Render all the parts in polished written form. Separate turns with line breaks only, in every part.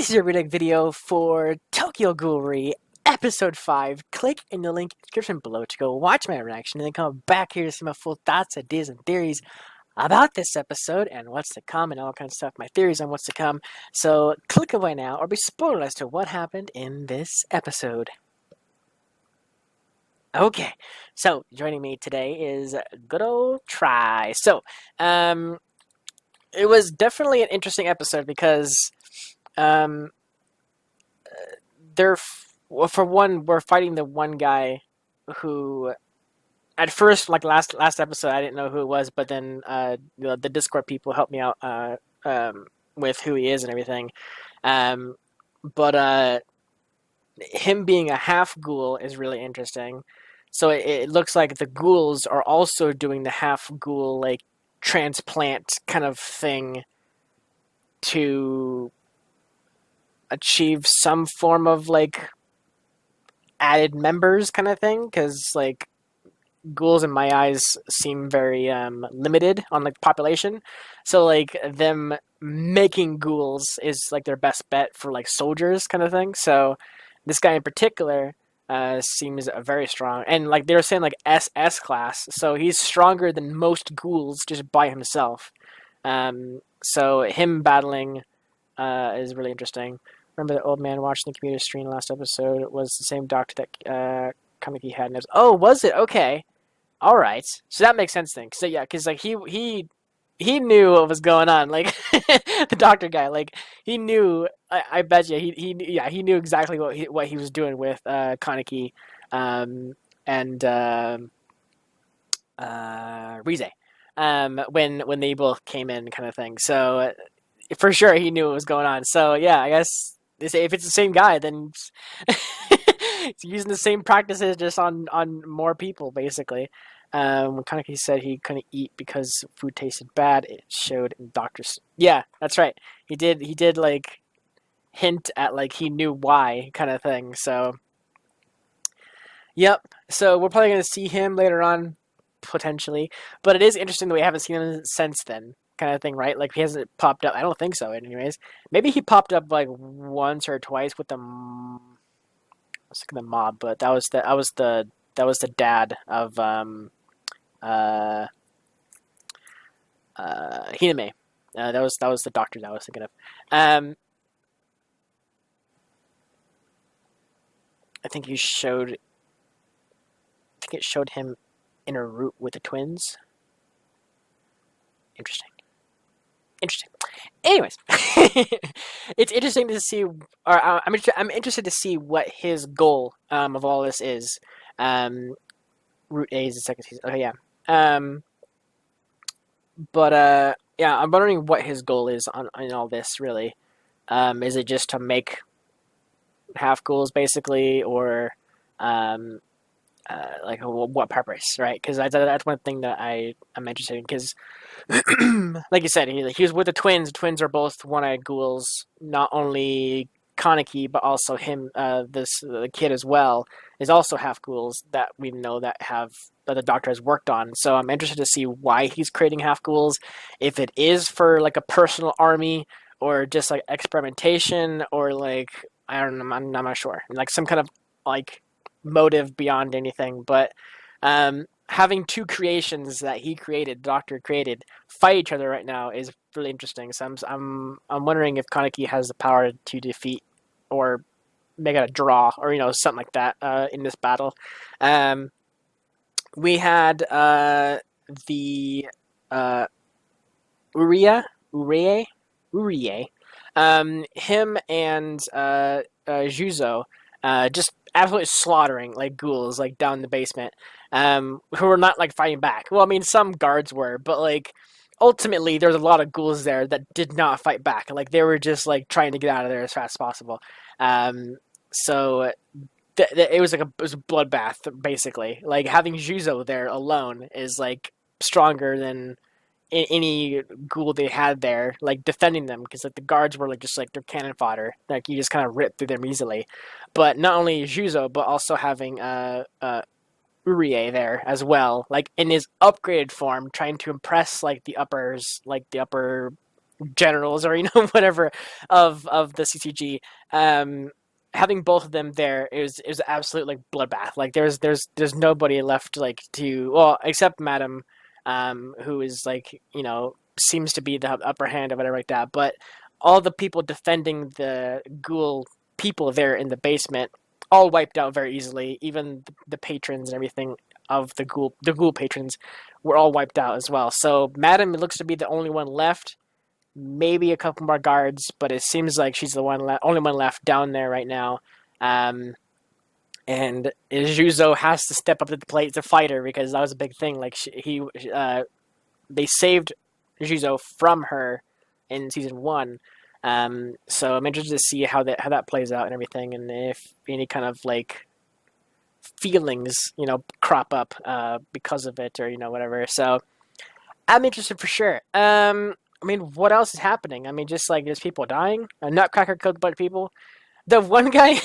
This is a reading video for Tokyo Ghoul Episode 5. Click in the link in the description below to go watch my reaction and then come back here to see my full thoughts, ideas, and theories about this episode and what's to come and all kinds of stuff, my theories on what's to come. So click away now or be spoiled as to what happened in this episode. Okay, so joining me today is good old Try. So, it was definitely an interesting episode because um, well, for one, we're fighting the one guy who, at first, like last episode, I didn't know who it was, but then the Discord people helped me out with who he is and everything. But him being a half ghoul is really interesting. So it looks like the ghouls are also doing the half ghoul like transplant kind of thing to achieve some form of like added members kind of thing, because like ghouls in my eyes seem very limited on like population, so like them making ghouls is like their best bet for like soldiers kind of thing. So this guy in particular seems very strong, and like they were saying like SS class, so he's stronger than most ghouls just by himself. So him battling is really interesting. Remember the old man watching the computer stream last episode? It was the same doctor that Kaneki had. And oh, was it? Okay. All right. So that makes sense then. So yeah, because like he knew what was going on. Like the doctor guy, like he knew. I bet you he knew exactly what he was doing with Kaneki, and Rize, when they both came in, kind of thing. So for sure he knew what was going on. So yeah, I guess if it's the same guy, then he's using the same practices just on more people, basically. When Kaneki said he couldn't eat because food tasted bad, it showed in doctors. Yeah, that's right. He did like hint at like he knew why, kind of thing. So, yep. So we're probably gonna see him later on, potentially. But it is interesting that we haven't seen him since then, kind of thing, right? Like he hasn't popped up. I don't think so. Anyways, maybe he popped up like once or twice with the. I was thinking the mob, but that was the dad of Hiname. That was the doctor that I was thinking of. I think it showed him in a route with the twins. Interesting. Anyways, it's interesting to see. Or I'm interested to see what his goal of all this is. Route A is the second season. Okay, yeah. But yeah, I'm wondering what his goal is on all this. Really, is it just to make half ghouls basically, or like what purpose, right? Because that's one thing that I'm interested in. Because, like you said, he was with the twins. The twins are both one-eyed ghouls. Not only Kaneki, but also him. The kid as well is also half ghouls that we know that the doctor has worked on. So I'm interested to see why he's creating half ghouls. If it is for like a personal army, or just like experimentation, or like I don't know. I'm not sure. Like some kind of like motive beyond anything, but having two creations that he created, the Doctor created, fight each other right now is really interesting. So I'm wondering if Kaneki has the power to defeat or make it a draw, or something like that in this battle. We had the Urie, him and Juzo just absolutely slaughtering like ghouls like down in the basement, who were not like fighting back. Well, I mean, some guards were, but like ultimately there was a lot of ghouls there that did not fight back. Like they were just like trying to get out of there as fast as possible. So it was like it was a bloodbath basically. Like having Juzo there alone is like stronger than any ghoul they had there, like defending them, because like the guards were like just like their cannon fodder. Like you just kind of rip through them easily. But not only Juzo, but also having Urie there as well, like in his upgraded form, trying to impress like the upper generals or whatever of the CCG. Um, Having both of them there is absolute like bloodbath. Like there's nobody left like to, well, except Madam, who is like seems to be the upper hand or whatever like that. But all the people defending the ghoul people there in the basement all wiped out very easily. Even the patrons and everything of the ghoul patrons were all wiped out as well. So Madam looks to be the only one left, maybe a couple more guards, but it seems like she's the only one left down there right now. Um, and Juzo has to step up to the plate to fight her because that was a big thing. Like they saved Juzo from her in season one. So I'm interested to see how that plays out and everything, and if any kind of like feelings crop up because of it or whatever. So I'm interested for sure. I mean, what else is happening? I mean, just like there's people dying. A Nutcracker killed a bunch of people. The one guy,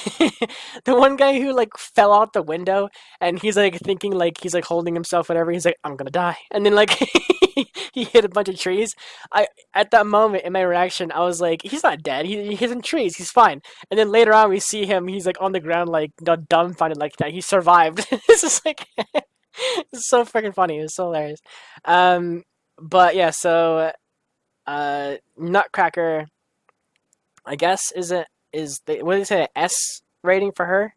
the one guy who like fell out the window, and he's like thinking like he's like holding himself, whatever. He's like, I'm gonna die, and then like he hit a bunch of trees. I At that moment in my reaction, I was like, he's not dead. He's in trees. He's fine. And then later on, we see him. He's like on the ground, like dumbfounded, like that. He survived. This is like, it's so freaking funny. It's so hilarious. But yeah, so Nutcracker, I guess, what did they say, S rating for her?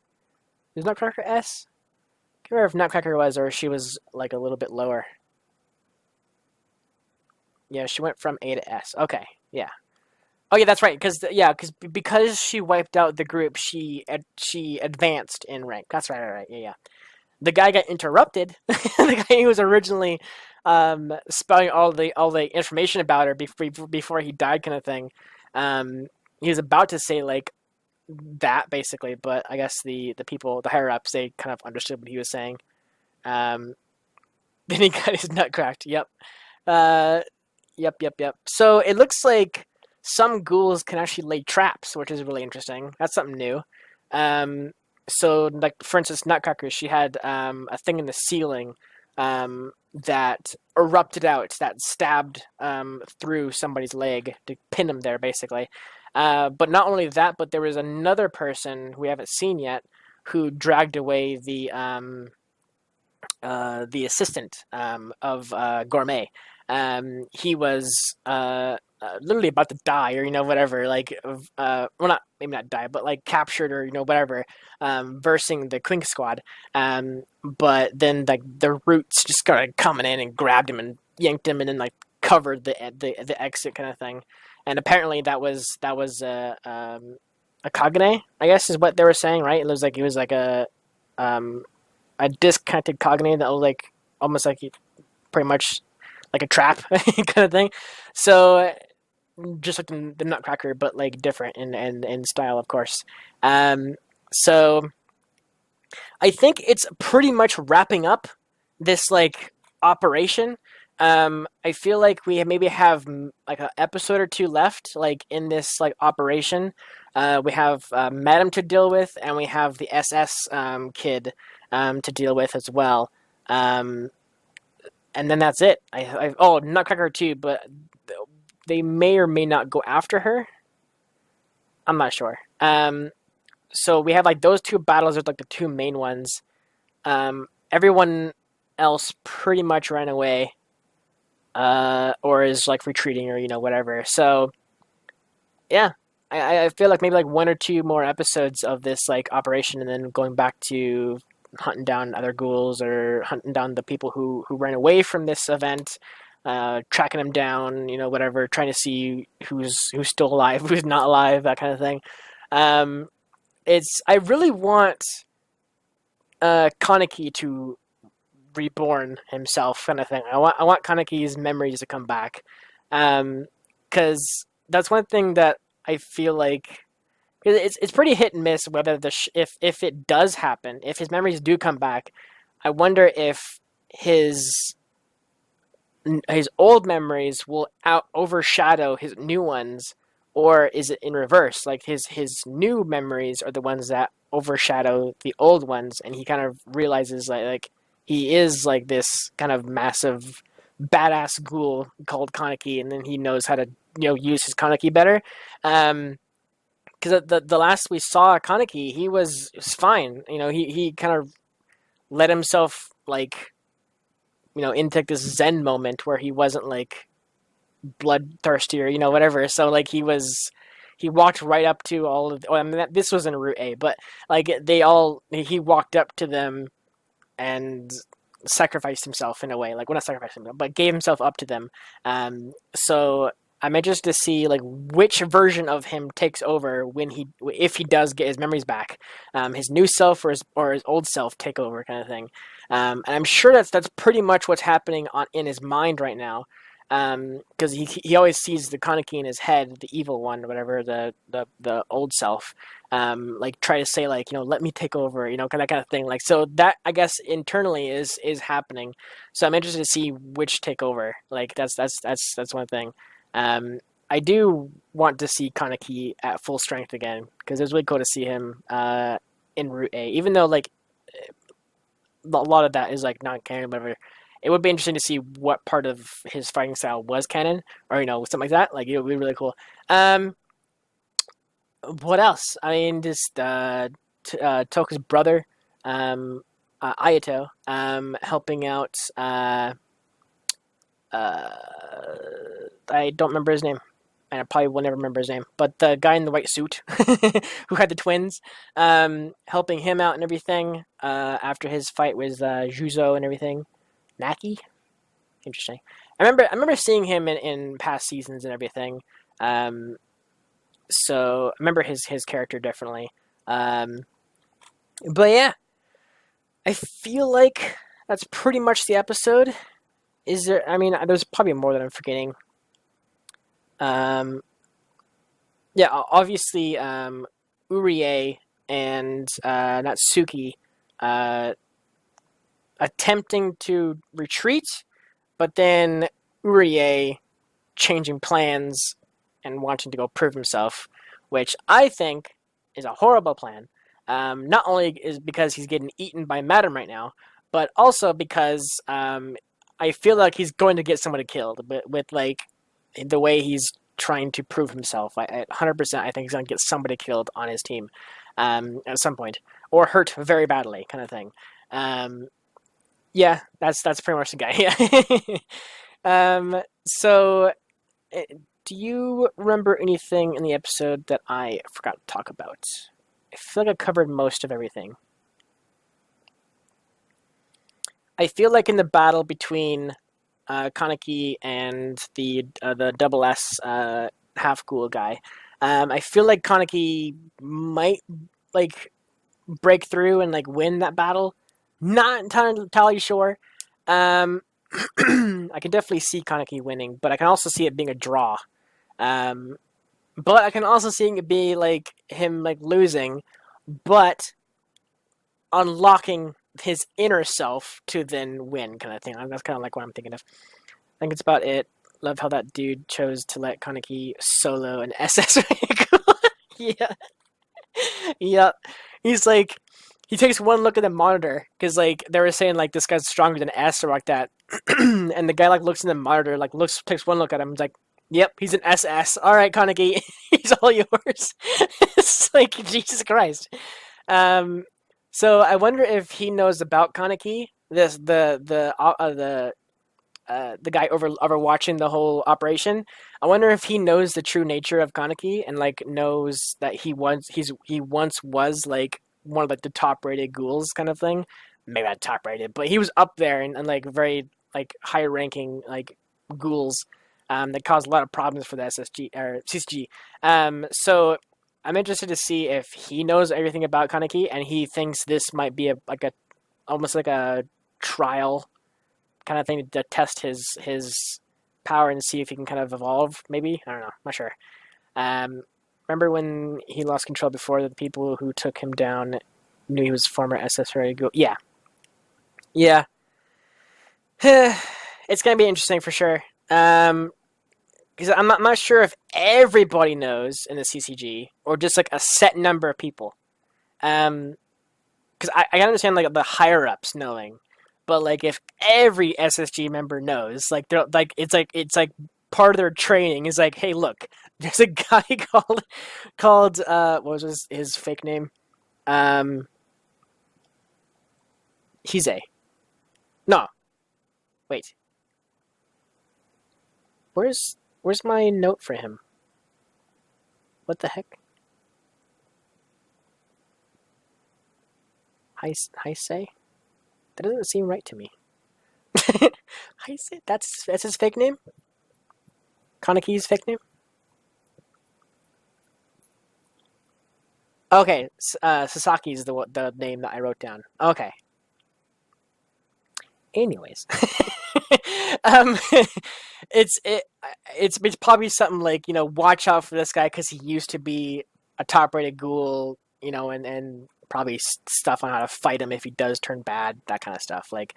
Is Nutcracker S? I can't remember if Nutcracker was or she was like a little bit lower. Yeah, she went from A to S. Okay, yeah. Oh yeah, that's right. Because she wiped out the group, she advanced in rank. That's right. Yeah. The guy got interrupted. The guy who was originally spouting all the information about her before he died, kind of thing. He was about to say like that basically, but I guess the people, the higher ups, they kind of understood what he was saying. Then he got his nut cracked. Yep. Yep. So it looks like some ghouls can actually lay traps, which is really interesting. That's something new. So, like for instance, Nutcracker, she had a thing in the ceiling that erupted out, that stabbed through somebody's leg to pin him there, basically. But not only that, but there was another person we haven't seen yet who dragged away the assistant of Gourmet. He was literally about to die, or whatever. Like, well, maybe not die, but like captured, or whatever, versing the Clink Squad. But then like the Roots just started coming in and grabbed him and yanked him, and then like covered the exit, kind of thing. And apparently that was a Kagane, I guess is what they were saying, right? It was like a disconnected Kagane that was like almost like pretty much like a trap kind of thing. So just like the Nutcracker, but like different in style, of course. So I think it's pretty much wrapping up this like operation. I feel like we maybe have like an episode or two left, like in this like operation. We have Madam to deal with, and we have the SS kid to deal with as well. And then that's it. Nutcracker too, but they may or may not go after her. I'm not sure. So we have like those two battles are like the two main ones. Everyone else pretty much ran away, or is like retreating, or whatever. So yeah, I feel like maybe like one or two more episodes of this like operation, and then going back to hunting down other ghouls or hunting down the people who ran away from this event, tracking them down, whatever, trying to see who's still alive, who's not alive, that kind of thing. I really want Kaneki to reborn himself, kind of thing. I want Kaneki's memories to come back, because that's one thing that I feel like it's pretty hit and miss whether if it does happen, if his memories do come back. I wonder if his old memories will overshadow his new ones, or is it in reverse? Like his new memories are the ones that overshadow the old ones, and he kind of realizes like he is like this kind of massive badass ghoul called Kaneki, and then he knows how to use his Kaneki better. Because the last we saw Kaneki, he was fine. He kind of let himself like into this Zen moment where he wasn't like bloodthirsty or whatever. So like he walked right up to all of. Oh, I mean this was in Route A, but like he walked up to them and sacrificed himself in a way. Like, well, not sacrificed himself, but gave himself up to them. So I'm interested to see like which version of him takes over if he does get his memories back, his new self or his old self take over kind of thing. And I'm sure that's pretty much what's happening in his mind right now. Because he always sees the Kaneki in his head, the evil one, or whatever, the old self, like try to say like let me take over, kind of thing. Like so that I guess internally is happening. So I'm interested to see which take over. Like that's one thing. I do want to see Kaneki at full strength again because it was really cool to see him in Route A, even though like a lot of that is like non-canon, whatever. It would be interesting to see what part of his fighting style was canon, or something like that. Like it would be really cool. What else? I mean, just Toku's brother, Ayato, helping out. I don't remember his name, and I probably will never remember his name. But the guy in the white suit who had the twins, helping him out and everything after his fight with Juzo and everything. Naki? Interesting. I remember seeing him in past seasons and everything. So I remember his character definitely. But yeah, I feel like that's pretty much the episode. Is there? I mean, there's probably more that I'm forgetting. Yeah, obviously, Urie and Natsuki attempting to retreat, but then Urie changing plans and wanting to go prove himself, which I think is a horrible plan. Not only is because he's getting eaten by Madam right now, but also because I feel like he's going to get somebody killed. But with like the way he's trying to prove himself, 100%, I think he's going to get somebody killed on his team at some point, or hurt very badly, kind of thing. Yeah, that's pretty much the guy. Yeah. So, do you remember anything in the episode that I forgot to talk about? I feel like I covered most of everything. I feel like in the battle between Kaneki and the double S half ghoul guy, I feel like Kaneki might like break through and like win that battle. Not entirely sure. I can definitely see Kaneki winning, but I can also see it being a draw. But I can also see it be like him like losing, but unlocking his inner self to then win, kind of thing. That's kind of like what I'm thinking of. I think it's about it. Love how that dude chose to let Kaneki solo an SS vehicle. Yeah. Yep. He's like, he takes one look at the monitor because like they were saying like this guy's stronger than S or like that, and the guy like looks in the monitor, like takes one look at him, he's like, "Yep, he's an SS. All right, Kaneki, he's all yours." It's like Jesus Christ. So I wonder if he knows about Kaneki, the guy overwatching the whole operation. I wonder if he knows the true nature of Kaneki and like knows that he once was like one of like the top rated ghouls kind of thing. Maybe not top rated, but he was up there and like very like high ranking like ghouls that caused a lot of problems for the SSG or CSG. So I'm interested to see if he knows everything about Kaneki and he thinks this might be almost like a trial kind of thing to test his power and see if he can kind of evolve. Maybe, I don't know, I'm not sure. Remember when he lost control before the people who took him down knew he was former SS ready to go? Yeah. It's gonna be interesting for sure. Because I'm not sure if everybody knows in the CCG or just like a set number of people. Because I can understand like the higher ups knowing, but like if every SSG member knows, like they're like it's like part of their training is like, hey, look, there's a guy called what was his fake name? Hize. No, wait. Where's my note for him? What the heck? Heise? That doesn't seem right to me. Heise? That's his fake name? Kaneki's fake name? Okay, Sasaki's the name that I wrote down. Okay. Anyways, um, it's probably something like, watch out for this guy because he used to be a top-rated ghoul, and probably stuff on how to fight him if he does turn bad, that kind of stuff. Like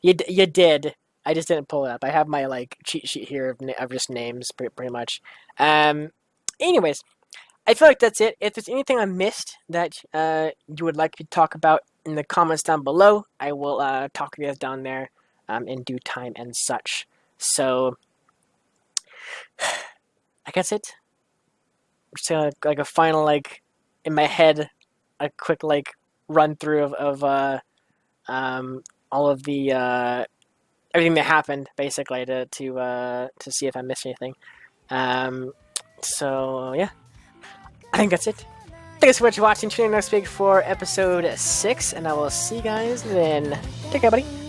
you did. I just didn't pull it up. I have my like cheat sheet here of just names, pretty much. Anyways, I feel like that's it. If there's anything I missed that you would like to talk about in the comments down below, I will talk to you guys down there in due time and such. So, I guess it. Just like a final, like, in my head, a quick like run through of all of the everything that happened, basically, to see if I missed anything. So yeah, I think that's it. Thanks so much for watching. Tune in next week for episode 6, and I will see you guys then. Take care, buddy.